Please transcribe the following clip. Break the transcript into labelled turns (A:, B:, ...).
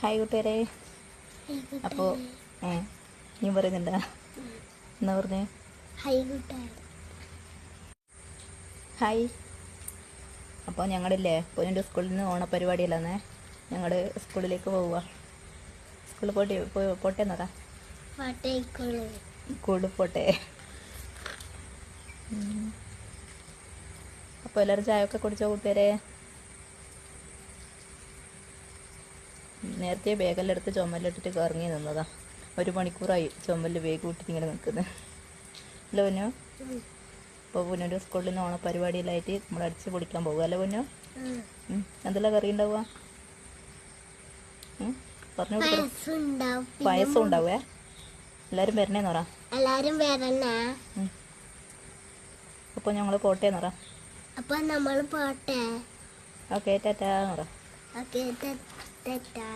A: Hi കൂട്ടുകാരെ. അപ്പോൾ നീ പറയുന്നുണ്ടാ? എന്നാ പറഞ്ഞേ? ഹായ്. അപ്പോൾ ഞങ്ങളില്ലേ പൊന്നിൻ്റെ സ്കൂളിൽ നിന്ന് ഓണപരിപാടിയല്ലാന്നേ, ഞങ്ങൾ സ്കൂളിലേക്ക് പോവുക. സ്കൂളിൽ പോട്ടെ എന്നതാ സ്കൂളിൽ പോട്ടെ. അപ്പോൾ എല്ലാവരും ചായ ഒക്കെ കുടിച്ചോ കൂട്ടുകാരെ? നേരത്തെ ബാഗെല്ലാം എടുത്ത് ചുമലിട്ടിട്ട് കറങ്ങി നിന്നതാ. 1 മണിക്കൂറായി ചുമലിൽ ബാഗ് വിട്ടിട്ട് ഇങ്ങനെ നിൽക്കുന്നത്. അല്ലേ പൊന്നു? അപ്പോൾ പൊന്നൂൻ്റെ സ്കൂളിൽ നിന്ന് ഓണപരിപാടിയിലായിട്ട് നമ്മൾ അടിച്ച് പൊളിക്കാൻ പോകുക അല്ലേ പൊന്നു? എന്തെല്ലാം കറി ഉണ്ടാവുക? പറഞ്ഞു കൊടുക്കും. പായസം ഉണ്ടാവേ. എല്ലാവരും വരണേന്ന് പറ.
B: എല്ലാരും വരണേ.
A: അപ്പോൾ ഞങ്ങൾ പോട്ടേന്ന് പറ.
B: അപ്പോൾ നമ്മൾ പോട്ടെ.
A: ഓക്കെ ടാറ്റാന്ന് പറ.
B: ഓക്കെ ടാറ്റാ.